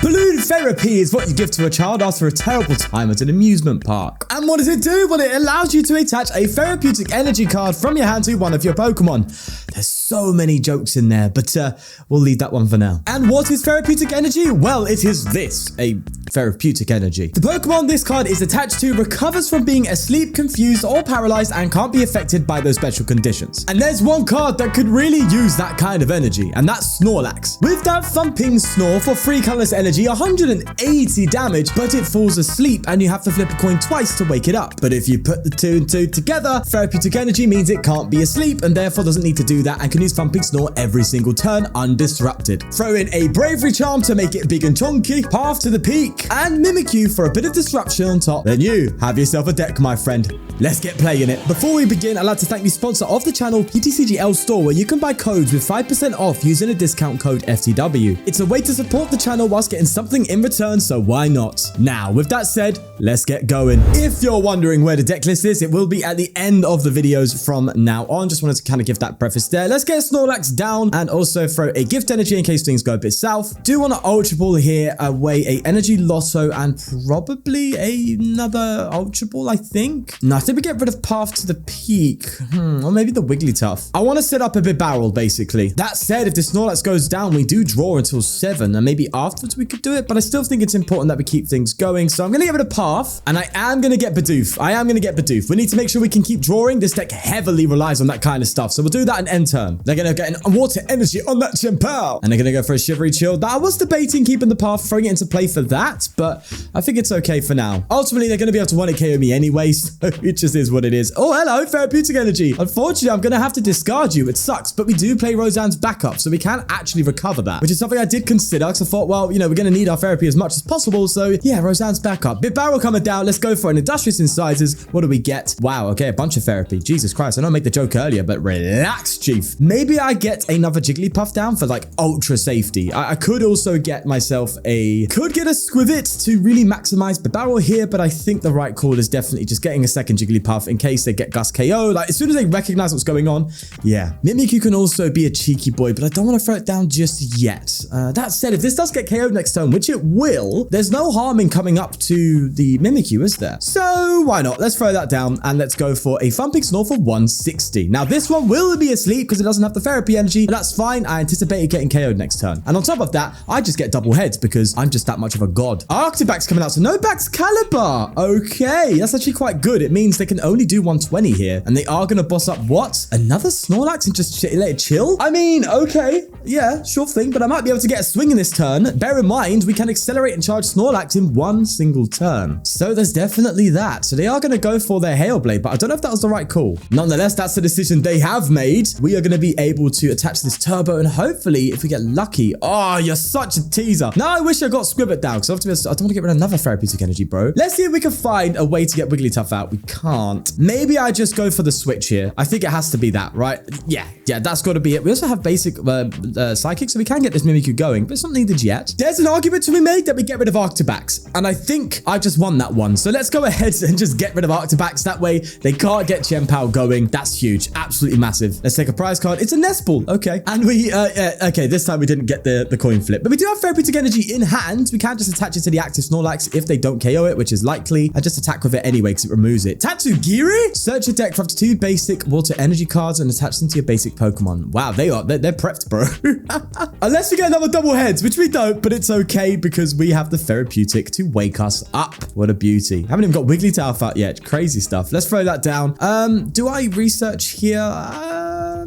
Balloon therapy is what you give to a child after a terrible time at an amusement park. And what does it do? Well, it allows you to attach a therapeutic energy card from your hand to one of your Pokemon. There's so many jokes in there, but we'll leave that one for now. And what is therapeutic energy? Well, it is this, a therapeutic energy. The Pokemon this card is attached to recovers from being asleep, confused, or paralyzed and can't be affected by those special conditions. And there's one card that could really use that kind of energy, and that's Snorlax. With that thumping snore for 3 colorless energy, 180 damage, but it falls asleep and you have to flip a coin twice to wake it up. But if you put the 2 and 2 together, therapeutic energy means it can't be asleep and therefore doesn't need to do that and can use thumping snore every single turn undisrupted. Throw in a Bravery Charm to make it big and chunky, path to the peak, and Mimikyu for a bit of disruption on top. Then you have yourself a deck, my friend. Let's get playing it. Before we begin, I'd like to thank the sponsor of the channel, ptcgl store, where you can buy codes with 5% off using a discount code FTW. It's a way to support the channel whilst getting something in return, so why not? Now, with that said, let's get going. If you're wondering where the deck list is, it will be at the end of the videos from now on. Just wanted to kind of give that preface there. Let's get Snorlax down and also throw a Gift Energy in case things go a bit south. Do want an Ultra Ball here, away a Energy Loto and probably another Ultra Ball, I think. No, I think we get rid of Path to the Peak. Or maybe the Wigglytuff. I want to set up a Bibarel, basically. That said, if the Snorlax goes down, we do draw until 7, and maybe afterwards we could do it, but I still think it's important that we keep things going. So I'm going to get rid of Path, and I am going to get Bidoof. We need to make sure we can keep drawing. This deck heavily relies on that kind of stuff, so we'll do that in end turn. They're going to get a water energy on that Chien-Pao, and they're going to go for a Shivery Chill. I was debating keeping the Path, throwing it into play for that, but I think it's okay for now. Ultimately, they're going to be able to 1-hit KO me anyway, so it just is what it is. Oh, hello, Therapeutic Energy. Unfortunately, I'm going to have to discard you. It sucks, but we do play Roseanne's backup, so we can actually recover that, which is something I did consider, because I thought, well, you know, we're going to need our therapy as much as possible, so yeah, Roseanne's backup. Bibarel coming down. Let's go for an Industrious Incisors. What do we get? Wow, okay, a bunch of therapy. Jesus Christ, I know I made the joke earlier, but relax, Chief. Maybe I get another Jigglypuff down for, like, ultra safety. I could also get myself a Skwovet to really maximize Bibarel here, but I think the right call is definitely just getting a second Jigglypuff in case they get Gus KO. Like, as soon as they recognize what's going on, yeah. Mimikyu can also be a cheeky boy, but I don't want to throw it down just yet. That said, if this does get KO'd next turn, which it will, there's no harm in coming up to the Mimikyu, is there? So why not? Let's throw that down and let's go for a Thumping Snore for 160. Now, this one will be asleep because it doesn't have the therapy energy, but that's fine. I anticipated getting KO'd next turn. And on top of that, I just get double heads because I'm just that much of a god. Arctibac's coming out, so no Baxcalibur. Okay, that's actually quite good. It means they can only do 120 here, and they are going to boss up what? Another Snorlax and just let it chill? I mean, okay, yeah, sure thing, but I might be able to get a swing in this turn. Bear in mind, we can accelerate and charge Snorlax in one single turn. So there's definitely that. So they are going to go for their Hail Blade, but I don't know if that was the right call. Nonetheless, that's the decision they have made. We are going to be able to attach this Turbo, and hopefully, if we get lucky. Oh, you're such a teaser. Now I wish I got Skwovet down, because I don't want to get rid of another Therapeutic Energy, bro. Let's see if we can find a way to get Wigglytuff out. We can't. Maybe I just go for the switch here. I think it has to be that, right? Yeah, that's got to be it. We also have basic Psychic, so we can get this Mimikyu going, but it's not needed yet. There's an argument to be made that we get rid of Arctibax, and I think I just won that one. So let's go ahead and just get rid of Arctibax. That way, they can't get Chien-Pao going. That's huge. Absolutely massive. Let's take a prize card. It's a Nest Ball. Okay. And we, okay, this time we didn't get the coin flip, but we do have Therapeutic Energy in hand. We can just attach it to the active Snorlax if they don't KO it, which is likely. I just attack with it anyway because it removes it. Tatsugiri? Search your deck for up to 2 basic water energy cards and attach them to your basic Pokemon. Wow, they're prepped, bro. Unless we get another double heads, which we don't, but it's okay because we have the Therapeutic to wake us up. What a beauty. Haven't even got Wigglytuff out yet. Crazy stuff. Let's throw that down. Do I research here?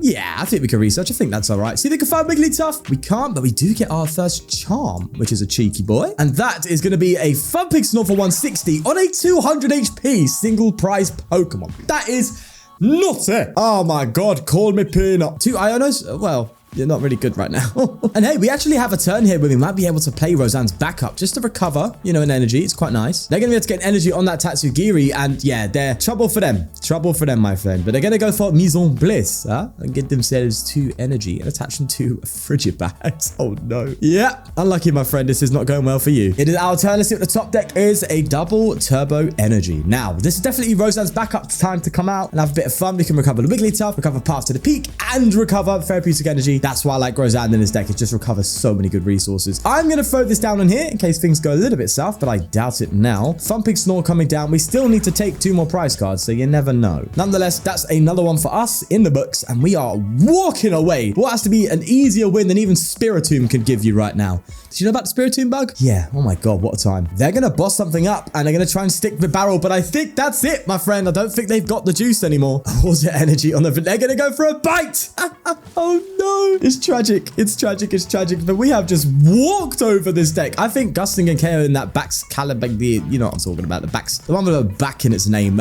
Yeah, I think we can research. I think that's all right. See if we can find Wigglytuff. We can't, but we do get our first Charm, which is a cheeky boy. And that is going to be a Thumping Snore for 160 on a 200 HP single prize Pokemon. That is nutty. Oh my God, call me Peanut. 2 Ionos? Well, you're not really good right now. And hey, we actually have a turn here where we might be able to play Roseanne's backup just to recover, you know, an energy. It's quite nice. They're going to be able to get an energy on that Tatsugiri, and yeah, they're trouble for them. Trouble for them, my friend. But they're going to go for Mise en Bliss, and get themselves 2 energy and attach them to Frigibags. Oh no. Yeah, unlucky, my friend. This is not going well for you. It is our turn. Let's see what the top deck is. A double turbo energy. Now, this is definitely Roseanne's backup time to come out and have a bit of fun. We can recover the Wigglytuff, recover Path to the Peak, and recover Therapeutic Energy. That's why I like Roseanne in this deck. It just recovers so many good resources. I'm going to throw this down on here in case things go a little bit south, but I doubt it now. Thumping Snore coming down. We still need to take 2 more prize cards, so you never know. Nonetheless, that's another one for us in the books, and we are walking away. What has to be an easier win than even Spiritomb could give you right now? Did you know about the Spiritomb bug? Yeah. Oh my god, what a time. They're going to boss something up, and they're going to try and stick the barrel, but I think that's it, my friend. I don't think they've got the juice anymore. Water energy on the... They're going to go for a bite. Oh no. It's tragic. It's tragic. It's tragic. But we have just walked over this deck. I think Gusting and KO in that backs Calibag, you know what I'm talking about. The backs, the one with a back in its name.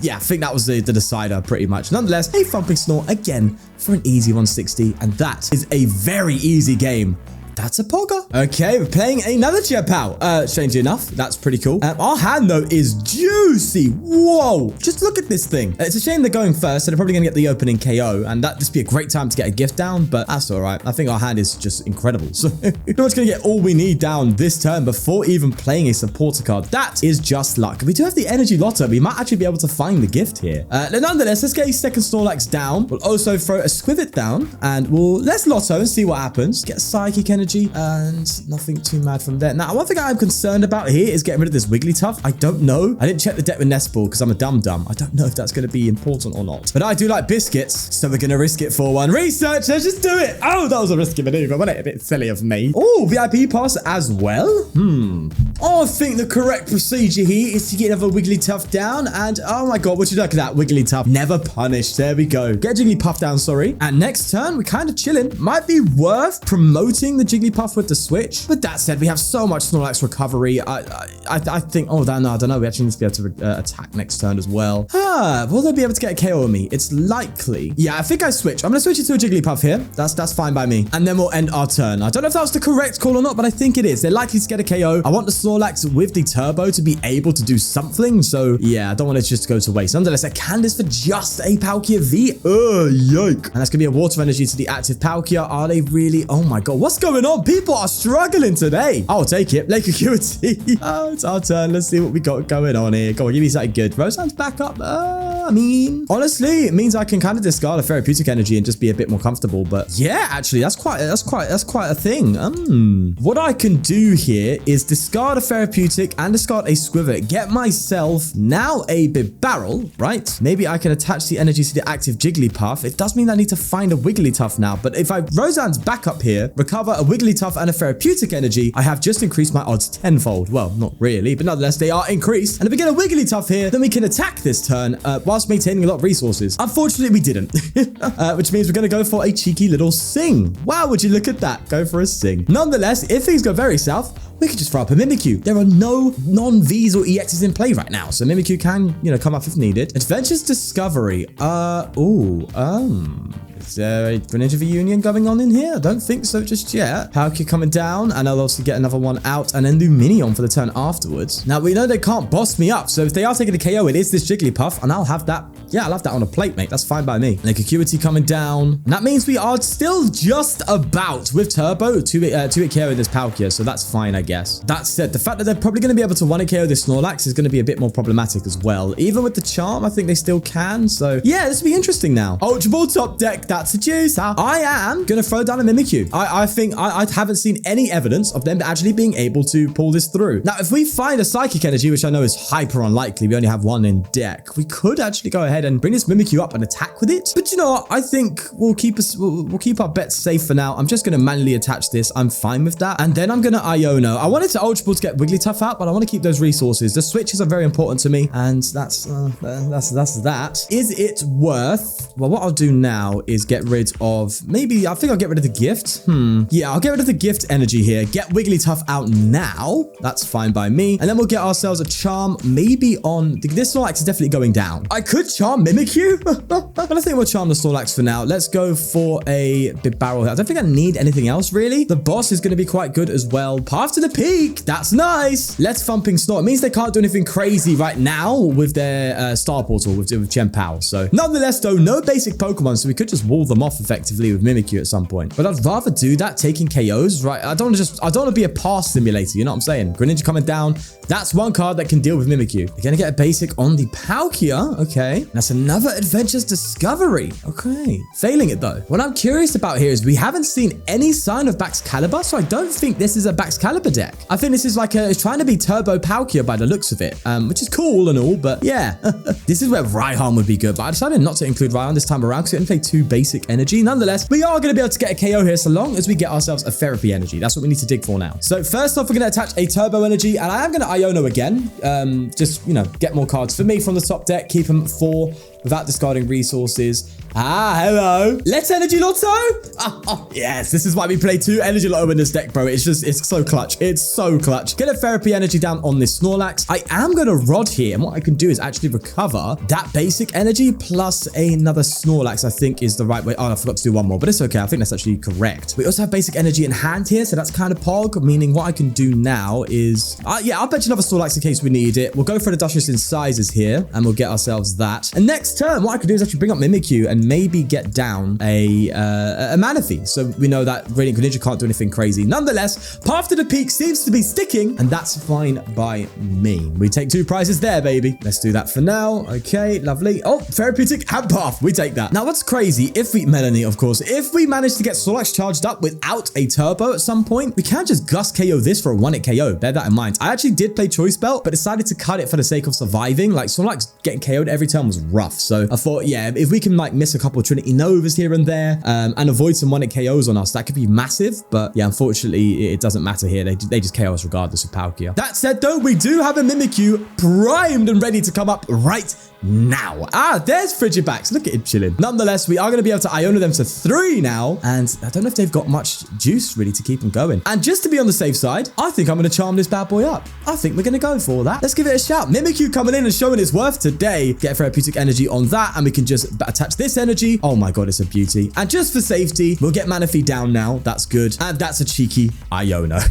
Yeah, I think that was the decider pretty much. Nonetheless, a Thumping Snore again for an easy 160. And that is a very easy game. That's a Pogger. Okay, we're playing another Chien-Pao. Strangely enough, that's pretty cool. Our hand, though, is juicy. Whoa. Just look at this thing. It's a shame they're going first, so they're probably going to get the opening KO, and that'd just be a great time to get a gift down, but that's all right. I think our hand is just incredible. So we're pretty much going to get all we need down this turn before even playing a supporter card. That is just luck. We do have the Energy Loto. We might actually be able to find the gift here. Nonetheless, let's get a second Snorlax down. We'll also throw a Skwovet down, and let's Lotto and see what happens. Get a Psychic Energy. And nothing too mad from there. Now, one thing I'm concerned about here is getting rid of this Wigglytuff. I don't know. I didn't check the deck with Nest Ball because I'm a dum-dum. I don't know if that's going to be important or not. But I do like biscuits, so we're going to risk it for one. Research, let's just do it. Oh, that was a risky maneuver, wasn't it? A bit silly of me. Oh, VIP pass as well? Oh, I think the correct procedure here is to get another Wigglytuff down. And oh my god, what you look at that? Wigglytuff never punished. There we go. Get Jigglypuff down, sorry. And next turn, we're kind of chilling. Might be worth promoting the Jigglypuff with the switch. But that said, we have so much Snorlax recovery. I think, oh, no, I don't know. We actually need to be able to attack next turn as well. Will they be able to get a KO on me? It's likely. Yeah, I think I switch. I'm going to switch it to a Jigglypuff here. That's fine by me. And then we'll end our turn. I don't know if that was the correct call or not, but I think it is. They're likely to get a KO. I want the Snorlax with the turbo to be able to do something. So yeah, I don't want it just to go to waste. Nonetheless, a Candice for just a Palkia V. Yike. And that's going to be a water energy to the active Palkia. Are they really? Oh my god, what's going on? People are struggling today. I'll take it. Lake Acuity. Oh, it's our turn. Let's see what we got going on here. Go on, give me something good. Roseanne's back up. I mean, honestly, it means I can kind of discard a Therapeutic Energy and just be a bit more comfortable. But yeah, actually, that's quite a thing. What I can do here is discard a Therapeutic and discard a Skwovet. Get myself now a Bibarel, right? Maybe I can attach the energy to the active Jigglypuff. It does mean I need to find a Wigglytuff now. But if Roseanne's back up here, recover a Wigglytuff and a Therapeutic Energy, I have just increased my odds tenfold. Well, not really, but nonetheless, they are increased. And if we get a Wigglytuff here, then we can attack this turn whilst maintaining a lot of resources. Unfortunately, we didn't, which means we're going to go for a cheeky little Sing. Wow, would you look at that? Go for a Sing. Nonetheless, if things go very south, we could just throw up a Mimikyu. There are no non-Vs or EXs in play right now, so Mimikyu can, come up if needed. Adventures Discovery. Is there a Greninja reunion going on in here? I don't think so just yet. Palkia coming down, and I'll also get another one out, and then do Minion for the turn afterwards. Now, we know they can't boss me up, so if they are taking a KO, it is this Jigglypuff, and I'll have that. Yeah, I'll have that on a plate, mate. That's fine by me. Lake Acuity coming down. And that means we are still just about with Turbo to hit KO this Palkia, so that's fine, I guess. That said, the fact that they're probably going to be able to one-hit KO this Snorlax is going to be a bit more problematic as well. Even with the Charm, I think they still can, so yeah, this will be interesting now. Ultra Ball top deck. That's a juice. I am going to throw down a Mimikyu. I think I haven't seen any evidence of them actually being able to pull this through. Now, if we find a Psychic Energy, which I know is hyper unlikely, we only have one in deck, we could actually go ahead and bring this Mimikyu up and attack with it. But you know what? I think we'll keep our bets safe for now. I'm just going to manually attach this. I'm fine with that. And then I'm going to Iono. I wanted to Ultra Ball to get Wigglytuff out, but I want to keep those resources. The switches are very important to me, and that's that. Is it worth? Well, what I'll do now is get rid of I think I'll get rid of the gift. Yeah, I'll get rid of the gift energy here. Get Wigglytuff out now. That's fine by me. And then we'll get ourselves a Charm, maybe on this Snorlax is definitely going down. I could Charm Mimikyu, but I think we'll Charm the Snorlax for now. Let's go for a Bibarel here. I don't think I need anything else really. The boss is going to be quite good as well. Path to the peak. That's nice. Let's thumping Snort. It means they can't do anything crazy right now with their star portal with Chien-Pao. So nonetheless, though, no basic Pokemon, so we could just wall them off effectively with Mimikyu at some point. But I'd rather do that, taking KOs, right? I don't want to be a pass simulator, you know what I'm saying? Greninja coming down. That's one card that can deal with Mimikyu. We're gonna get a basic on the Palkia. Okay. That's another Adventures Discovery. Okay. Failing it though. What I'm curious about here is we haven't seen any sign of Baxcalibur, so I don't think this is a Baxcalibur deck. I think this is like it's trying to be Turbo Palkia by the looks of it, which is cool and all, but yeah. This is where Raihan would be good, but I decided not to include Raihan this time around because it didn't play 2 basic energy. Nonetheless, we are going to be able to get a KO here so long as we get ourselves a Therapy Energy. That's what we need to dig for now. So first off, we're going to attach a Turbo Energy, and I am going to Iono again. Just, you know, get more cards for me from the top deck. Keep them 4 without discarding resources. Ah, hello. Let's Energy Loto. Oh, yes. This is why we play 2 Energy Loto in this deck, bro. It's so clutch. It's so clutch. Get a Therapy Energy down on this Snorlax. I am going to Rod here. And what I can do is actually recover that basic energy plus another Snorlax, I think is the right way. Oh, I forgot to do one more, but it's okay. I think that's actually correct. We also have basic energy in hand here. So that's kind of pog, meaning what I can do now is, yeah, I'll bet you another Snorlax in case we need it. We'll go for the Industrious Incisors here and we'll get ourselves that. And next turn, what I can do is actually bring up Mimikyu and maybe get down a Manaphy. So we know that Radiant Greninja can't do anything crazy. Nonetheless, Path to the Peak seems to be sticking, and that's fine by me. We take 2 prizes there, baby. Let's do that for now. Okay, lovely. Oh, Therapeutic and Path. We take that. Now, what's crazy, Melanie, of course, if we manage to get Snorlax charged up without a Turbo at some point, we can just Gust KO this for a 1-hit KO. Bear that in mind. I actually did play Choice Belt, but decided to cut it for the sake of surviving. Like, Snorlax getting KO'd every turn was rough. So I thought, yeah, if we can like miss a couple of Trinity Novas here and there and avoid some 1-hit KOs on us, that could be massive. But yeah, unfortunately, it doesn't matter here. They just KO us regardless of Palkia. That said, though, we do have a Mimikyu primed and ready to come up right now. Ah, there's Frigibax. Look at him chilling. Nonetheless, we are going to be able to Iono them to 3 now. And I don't know if they've got much juice really to keep them going. And just to be on the safe side, I think I'm going to charm this bad boy up. I think we're going to go for that. Let's give it a shout. Mimikyu coming in and showing its worth today. Get Therapeutic Energy on that. And we can just attach this energy. Oh my God, it's a beauty. And just for safety, we'll get Manaphy down now. That's good. And that's a cheeky Iono.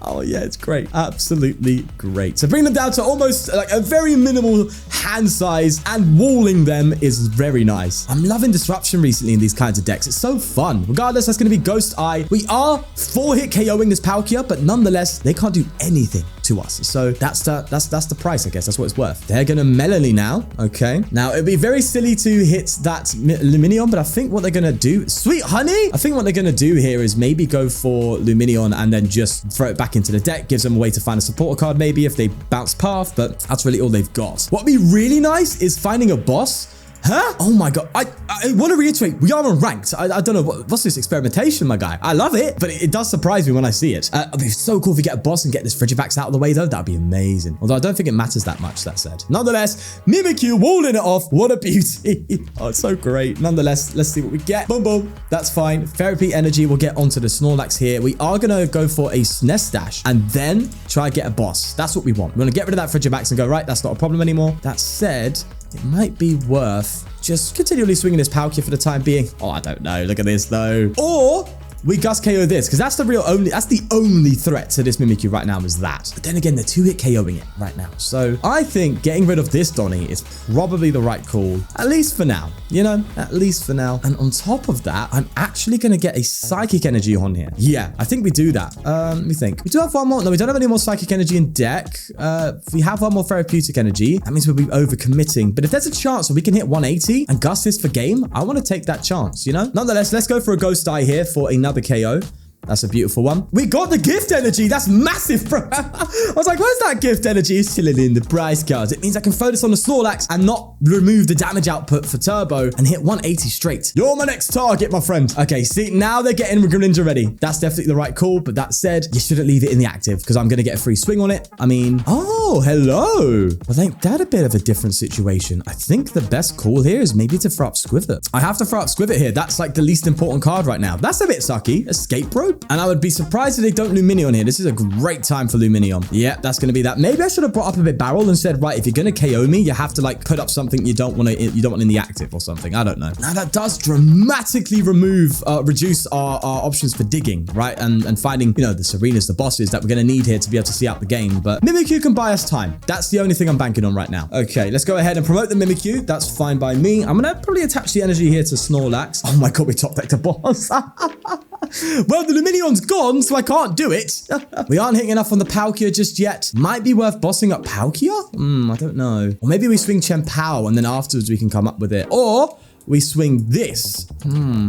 Oh yeah, it's great. Absolutely great. So bring them down to almost like a very minimal hand size, and walling them is very nice. I'm loving disruption recently in these kinds of decks. It's so fun. Regardless, that's going to be Ghost Eye. We are 4-hit KOing this Palkia, but nonetheless, they can't do anything to us. So that's the price, I guess. That's what it's worth. They're going to Melanie now. Okay. Now, it'd be very silly to hit that Luminion, but I think what they're going to do... Sweet honey! I think what they're going to do here is maybe go for Luminion and then just throw it back into the deck. Gives them a way to find a supporter card maybe if they bounce Path, but that's really all they've got. What would be really nice is finding a boss. Huh? Oh my God. I want to reiterate, we are unranked. I don't know. What's this experimentation, my guy? I love it, but it does surprise me when I see it. It'd be so cool if we get a boss and get this Frigibax out of the way, though. That'd be amazing. Although I don't think it matters that much, that said. Nonetheless, Mimikyu walling it off. What a beauty. Oh, it's so great. Nonetheless, let's see what we get. Boom, boom. That's fine. Therapy Energy. We'll get onto the Snorlax here. We are going to go for a Nest Dash and then try and get a boss. That's what we want. We're going to get rid of that Frigibax and go, right, that's not a problem anymore. That said, it might be worth just continually swinging this Palkia for the time being. Oh, I don't know. Look at this, though. Or we Gust KO this, because that's the only threat to this Mimikyu right now is that. But then again, they're 2-hit KOing it right now. So I think getting rid of this Donny is probably the right call, at least for now. You know, at least for now. And on top of that, I'm actually going to get a Psychic Energy on here. Yeah, I think we do that. Let me think. We do have one more. No, we don't have any more Psychic Energy in deck. If we have one more Therapeutic Energy, that means we'll be overcommitting. But if there's a chance where we can hit 180 and Gust this for game, I want to take that chance, you know? Nonetheless, let's go for a Ghost Eye here for another KO. That's a beautiful one. We got the Gift Energy. That's massive, bro. I was like, where's that Gift Energy? It's chilling in the prize cards. It means I can throw this on the Snorlax and not remove the damage output for Turbo and hit 180 straight. You're my next target, my friend. Okay, see, now they're getting Greninja ready. That's definitely the right call, but that said, you shouldn't leave it in the active because I'm going to get a free swing on it. I mean, oh, hello. I think that a bit of a different situation. I think the best call here is maybe to throw up Skwovet. I have to throw up Skwovet here. That's like the least important card right now. That's a bit sucky. Escape Rope. Nope. And I would be surprised if they don't Lumineon here. This is a great time for Lumineon. Yeah, that's going to be that. Maybe I should have brought up a Bibarel and said, right, if you're going to KO me, you have to like put up something you don't want in the active or something. I don't know. Now that does dramatically reduce our options for digging, right? And finding, you know, the Serenas, the bosses that we're going to need here to be able to see out the game. But Mimikyu can buy us time. That's the only thing I'm banking on right now. Okay, let's go ahead and promote the Mimikyu. That's fine by me. I'm going to probably attach the energy here to Snorlax. Oh my god, we top decked a boss. Well, the Lumineon's gone, so I can't do it. We aren't hitting enough on the Palkia just yet. Might be worth bossing up Palkia? I don't know. Or maybe we swing Chien-Pao and then afterwards we can come up with it. Or we swing this.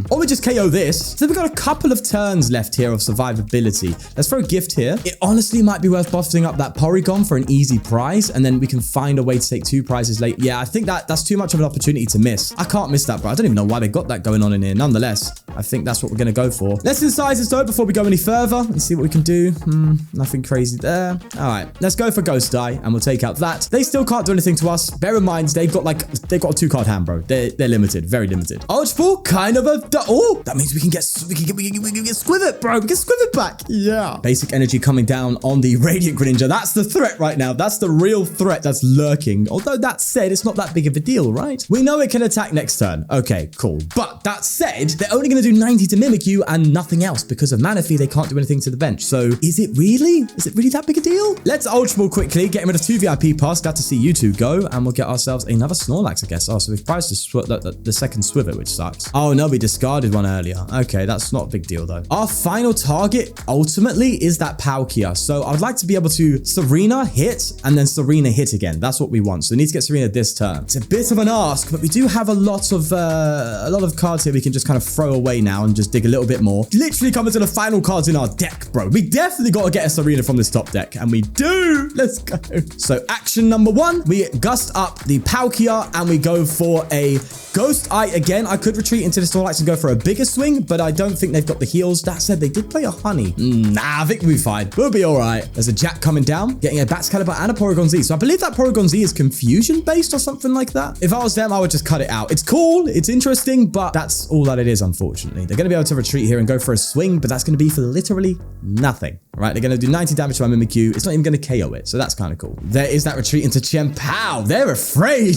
Or we just KO this. So we've got a couple of turns left here of survivability. Let's throw a gift here. It honestly might be worth bossing up that Porygon for an easy prize. And then we can find a way to take 2 prizes late. Yeah, I think that's too much of an opportunity to miss. I can't miss that, bro. I don't even know why they got that going on in here. Nonetheless, I think that's what we're going to go for. Let's incise this though before we go any further and see what we can do. Nothing crazy there. All right, let's go for Ghost Eye and we'll take out that. They still can't do anything to us. Bear in mind, they've got a 2-card hand, bro. They're limited. Very limited. Ultra Ball, kind of a... Oh, that means we can get Skwovet, bro. We get Skwovet back. Yeah. Basic energy coming down on the Radiant Greninja. That's the threat right now. That's the real threat that's lurking. Although that said, it's not that big of a deal, right? We know it can attack next turn. Okay, cool. But that said, they're only going to do 90 to Mimikyu and nothing else because of Manaphy. They can't do anything to the bench. So is it really that big a deal? Let's Ultra Ball quickly, get rid of 2 VIP Pass. Glad to see you two go. And we'll get ourselves another Snorlax, I guess. Oh, so we've priced the second Skwovet, which sucks. Oh no, we discarded one earlier. Okay, that's not a big deal though. Our final target ultimately is that Palkia. So I would like to be able to Serena hit and then Serena hit again. That's what we want. So we need to get Serena this turn. It's a bit of an ask, but we do have a lot of cards here we can just kind of throw away now and just dig a little bit more. Literally coming to the final cards in our deck, bro. We definitely got to get a Serena from this top deck, and we do. Let's go. So action number 1, we gust up the Palkia and we go for a Ghost Eye again. I could retreat into the Snorlax and go for a bigger swing, but I don't think they've got the heals. That said, they did play a Honey. Nah, I think we'll be fine. We'll be all right. There's a Jack coming down, getting a Batcalibur and a Porygon Z. So I believe that Porygon Z is confusion based or something like that. If I was them, I would just cut it out. It's cool. It's interesting, but that's all that it is, unfortunately. They're going to be able to retreat here and go for a swing, but that's going to be for literally nothing. Right? They're going to do 90 damage to my Mimikyu. It's not even going to KO it. So that's kind of cool. There is that retreat into Chien-Pao. They're afraid.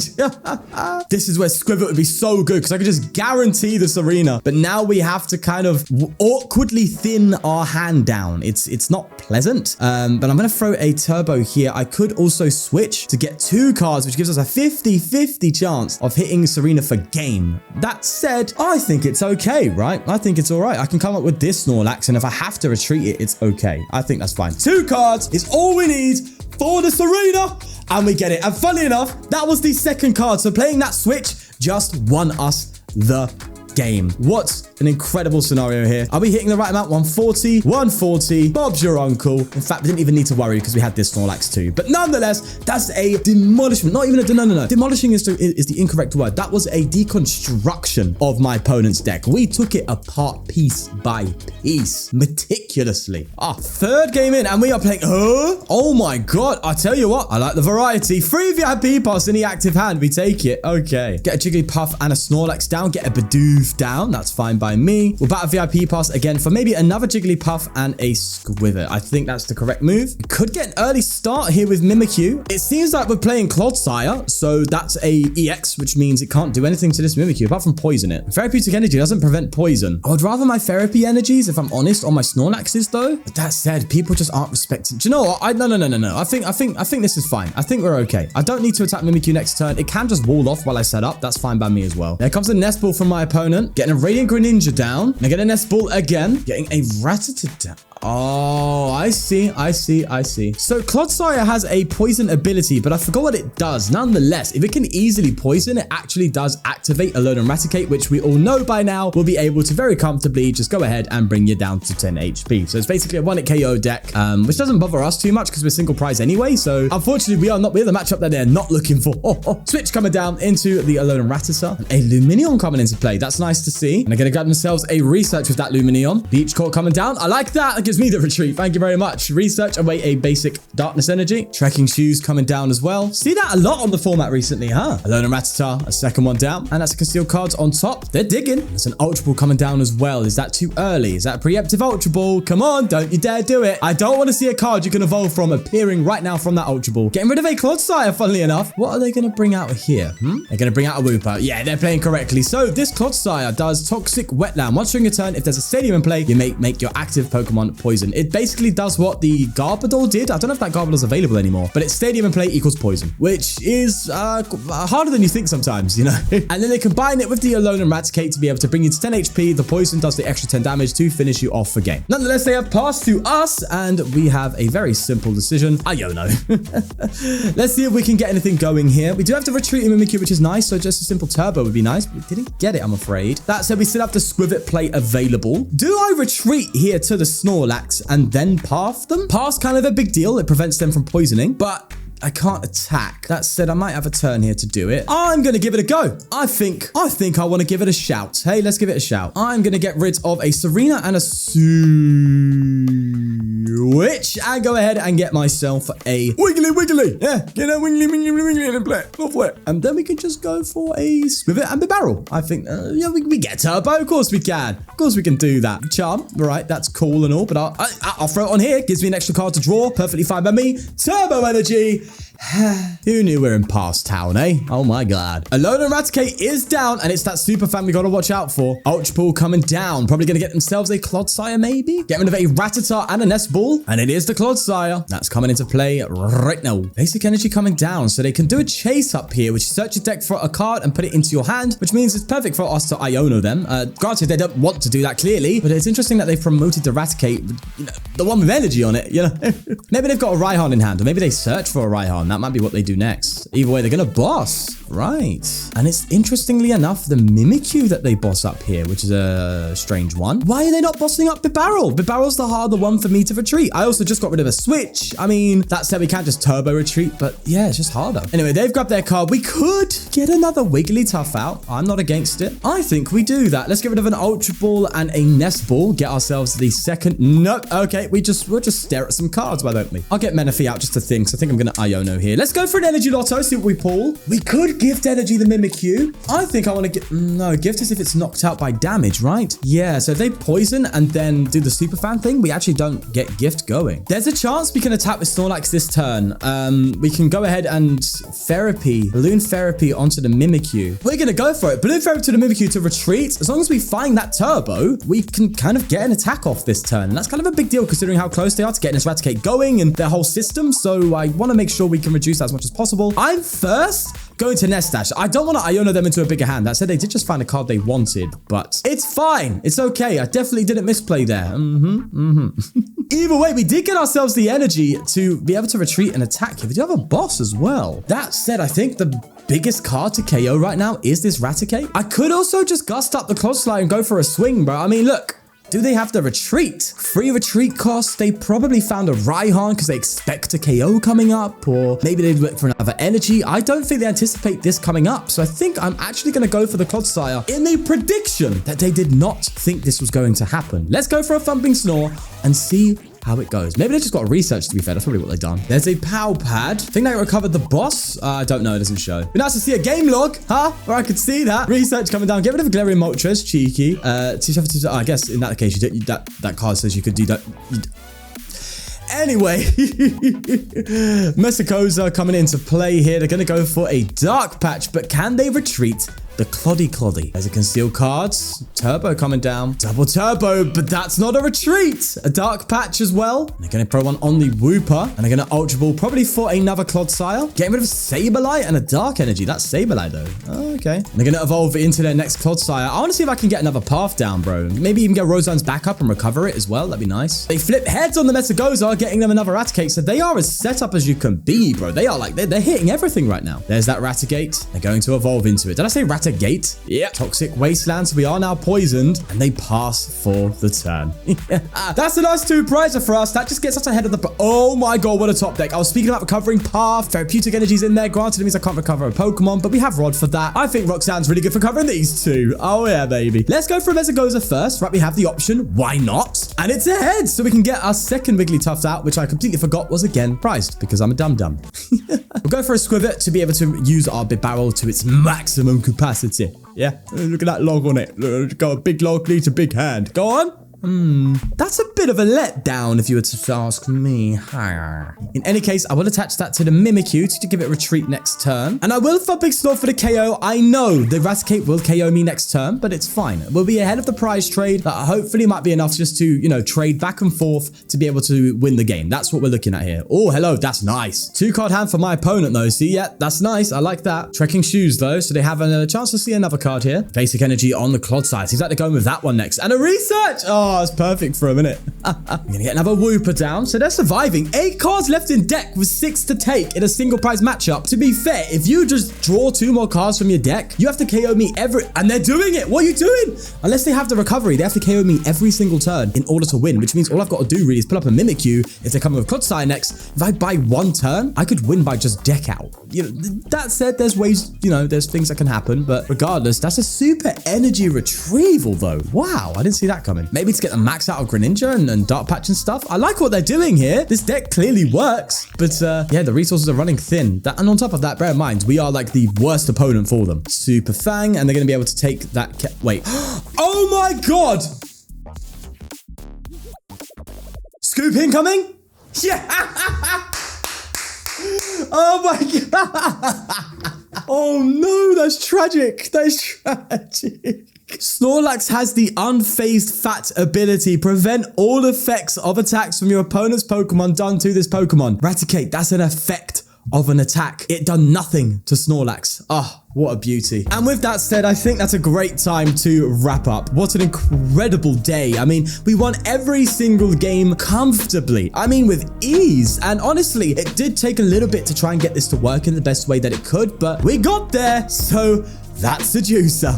This is where Skwovet would be so good because I could just guarantee the Serena. But now we have to kind of awkwardly thin our hand down. It's not pleasant. But I'm going to throw a turbo here. I could also switch to get 2 cards, which gives us a 50-50 chance of hitting Serena for game. That said, I think it's okay, right? I think it's all right. I can come up with this Snorlax, and if I have to retreat it, it's okay. I think that's fine. 2 cards is all we need for the Serena, and we get it. And funny enough, that was the second card. So playing that switch just won us the game. What an incredible scenario here. Are we hitting the right amount? 140, 140. Bob's your uncle. In fact, we didn't even need to worry because we had this Snorlax too. But nonetheless, that's a demolishment. Not even a no. Demolishing is the incorrect word. That was a deconstruction of my opponent's deck. We took it apart piece by piece, meticulously. Third game in, and we are playing. Oh my god! I tell you what, I like the variety. 3 VIP Pass in the active hand. We take it. Okay. Get a Jigglypuff and a Snorlax down. Get a Bidoof down. That's fine by me. We'll battle VIP Pass again for maybe another Jigglypuff and a Skwovet. I think that's the correct move. We could get an early start here with Mimikyu. It seems like we're playing Clodsire, so that's a EX, which means it can't do anything to this Mimikyu apart from poison it. Therapeutic Energy doesn't prevent poison. I would rather my Therapy Energies, if I'm honest, on my Snorlaxes though. But that said, people just aren't respecting. Do you know what? No. I think this is fine. I think we're okay. I don't need to attack Mimikyu next turn. It can just wall off while I set up. That's fine by me as well. There comes a Nest Ball from my opponent. Getting a Radiant Greninja down. And I get a Nest Ball again. Getting a Rattata down. Oh, I see. So Clodsire has a poison ability, but I forgot what it does. Nonetheless, if it can easily poison, it actually does activate Iono Eradicate, which we all know by now will be able to very comfortably just go ahead and bring you down to 10 HP. So it's basically a 1-hit KO deck, which doesn't bother us too much because we're single prize anyway. So unfortunately, we're the matchup that they're not looking for. Switch coming down into the Iono Rattata. A Lumineon coming into play. That's nice to see. And they're going to grab themselves a research with that Lumineon. Beach Court coming down. I like that. It gives gives me the retreat. Thank you very much. Research away a basic darkness energy. Trekking shoes coming down as well. See that a lot on the format recently, huh? Iono Rattata, a second one down. And that's a concealed cards on top. They're digging. There's an Ultra Ball coming down as well. Is that too early? Is that a preemptive Ultra Ball? Come on, don't you dare do it. I don't want to see a card you can evolve from appearing right now from that Ultra Ball. Getting rid of a Clodsire, funnily enough. What are they going to bring out here? They're going to bring out a Wooper. Yeah, they're playing correctly. So this Clodsire does Toxic Wetland. Once during a turn, if there's a stadium in play, you make your active Pokemon poison. It basically does what the Garbodor did. I don't know if that Garbodor's available anymore, but it's stadium in play equals poison, which is harder than you think sometimes, you know? And then they combine it with the Alolan Raticate to be able to bring you to 10 HP. The poison does the extra 10 damage to finish you off for game. Nonetheless, they have passed to us, and we have a very simple decision. Iono. Let's see if we can get anything going here. We do have to retreat in Mimikyu, which is nice, so just a simple turbo would be nice. We didn't get it, I'm afraid. That said, we still have the Skwovet play available. Do I retreat here to the Snorlax and then path them? Path's kind of a big deal. It prevents them from poisoning, but I can't attack. That said, I might have a turn here to do it. I'm going to give it a go. I think I want to give it a shout. Hey, let's give it a shout. I'm going to get rid of a Serena and a Switch and go ahead and get myself a Wiggly. Yeah, get a Wiggly and play. Go for it. And then we can just go for a Skwovet and Bibarel. I think, yeah, we get Turbo. Of course we can. Of course we can do that. Charm, right, that's cool and all, but I'll throw it on here. Gives me an extra card to draw. Perfectly fine by me. Turbo Energy. Who knew we're in Past Town, eh? Oh my god. Alolan Raticate is down, and it's that super fan we gotta watch out for. Ultra Ball coming down. Probably gonna get themselves a Clodsire, maybe? Get rid of a Rattata and a Nest Ball. And it is the Clodsire. That's coming into play right now. Basic Energy coming down, so they can do a chase up here, which search your deck for a card and put it into your hand, which means it's perfect for us to Iono them. Granted, they don't want to do that clearly, but it's interesting that they've promoted the Raticate, you know, the one with energy on it, you know? Maybe they've got a Raihan in hand, or maybe they search for a Raihan. That might be what they do next. Either way, they're gonna boss. Right. And it's interestingly enough, the Mimikyu that they boss up here, which is a strange one. Why are they not bossing up Bibarel? Bibarel's the harder one for me to retreat. I also just got rid of a Switch. I mean, that said, we can't just turbo retreat, but yeah, it's just harder. Anyway, they've grabbed their card. We could get another Wigglytuff out. I'm not against it. I think we do that. Let's get rid of an Ultra Ball and a Nest Ball. Get ourselves the second. Nope. Okay, we'll just stare at some cards, why don't we? I'll get Manaphy out just to think. So I think I'm gonna Iono here. Let's go for an Energy Loto, see what we pull. We could Gift Energy the Mimikyu. I think I want to get... No, Gift is if it's knocked out by damage, right? Yeah, so if they poison and then do the super fan thing, we actually don't get Gift going. There's a chance we can attack with Snorlax this turn. We can go ahead and Balloon Therapy onto the Mimikyu. We're going to go for it. Balloon Therapy to the Mimikyu to retreat. As long as we find that turbo, we can kind of get an attack off this turn. And that's kind of a big deal considering how close they are to getting this Raticate going and their whole system. So I want to make sure we can reduce that as much as possible. I'm first going to Nest Dash. I don't want to Iono them into a bigger hand. That said, they did just find a card they wanted, but it's fine. It's okay. I definitely didn't misplay there. Either way, we did get ourselves the energy to be able to retreat and attack here. We do have a boss as well. That said, I think the biggest card to KO right now is this Raticate. I could also just gust up the Clodsire and go for a swing, bro. I mean, look. Do they have the retreat? Free retreat cost? They probably found a Raihan because they expect a KO coming up, or maybe they look for another energy. I don't think they anticipate this coming up, so I think I'm actually going to go for the Clodsire in the prediction that they did not think this was going to happen. Let's go for a Thumping Snore and see how it goes. Maybe they just got research, to be fair. That's probably what they've done. There's a PAL pad. I think they recovered the boss. I don't know. It doesn't show. But nice to see a game log, huh? Where I could see that. Research coming down. Get rid of Galarian Moltres. Cheeky. I guess in that case, that card says you could do that. Anyway, Messacosa coming into play here. They're going to go for a Dark Patch, but can they retreat the Cloddy? There's a concealed cards. Turbo coming down. Double Turbo, but that's not a retreat. A Dark Patch as well. And they're going to throw one on the Wooper. And they're going to Ultra Ball probably for another Clodsire. Getting rid of Sableye and a Dark Energy. That's Sableye though. Oh, okay. And they're going to evolve into their next Clodsire. I want to see if I can get another path down, bro. Maybe even get Roseanne's back up and recover it as well. That'd be nice. They flip heads on the Messacosa, getting them another Raticate. So they are as set up as you can be, bro. They are like, they're hitting everything right now. There's that Raticate. They're going to evolve into it. Did I say Raticate? at a gate. Yeah, toxic wasteland, so we are now poisoned, and they pass for the turn. That's the last 2 prizes for us. That just gets us ahead of the... Oh my god, what a top deck. I was speaking about recovering PAL. Therapeutic Energy's in there. Granted, it means I can't recover a Pokemon, but we have Rod for that. I think Roxanne's really good for covering these 2. Oh yeah, baby. Let's go for a Mesagoza first. Right, we have the option. Why not? And it's ahead, so we can get our second Wigglytuff out, which I completely forgot was again prized because I'm a dum-dum. We'll go for a Skwovet to be able to use our Bibarel to its maximum capacity. Yeah, look at that log on it. Look, got a big log, needs a big hand. Go on. That's a bit of a letdown if you were to ask me. In any case, I will attach that to the Mimikyu to give it retreat next turn. And I will for Big Snore for the KO. I know the Eradicate will KO me next turn, but it's fine. We'll be ahead of the prize trade. That hopefully might be enough just to, you know, trade back and forth to be able to win the game. That's what we're looking at here. Oh, hello. That's nice. 2-card hand for my opponent though. See, yeah, that's nice. I like that. Trekking shoes though, so they have a chance to see another card here. Basic energy on the Clodsire. Seems like they're going with that one next. And a research. Oh, it's perfect for a minute. I'm gonna get another Wooper down, so they're surviving. 8 cards left in deck with 6 to take in a single prize matchup. To be fair, if you just draw 2 more cards from your deck, you have to KO me and they're doing it. What are you doing? Unless they have the recovery, they have to KO me every single turn in order to win, which means all I've got to do really is pull up a Mimikyu. If they come with Clodsire next, if I buy 1 turn, I could win by just deck out. You know, that said, there's ways, you know, there's things that can happen, but regardless, that's a super energy retrieval though. Wow, I didn't see that coming. Maybe to get the max out of Greninja and Dark Patch and stuff. I like what they're doing here. This deck clearly works, but yeah, the resources are running thin. And on top of that, bear in mind, we are like the worst opponent for them. Super Fang, and they're going to be able to take that. Wait. Oh my god! Scoop incoming? Yeah! Oh my god! Oh no, that's tragic. That's tragic. Snorlax has the unfazed fat ability. Prevent all effects of attacks from your opponent's Pokemon done to this Pokemon. Eradicate, that's an effect of an attack. It done nothing to Snorlax. Ah, oh, what a beauty. And with that said, I think that's a great time to wrap up. What an incredible day. I mean, we won every single game comfortably. I mean, with ease. And honestly, it did take a little bit to try and get this to work in the best way that it could, but we got there. So that's the juicer.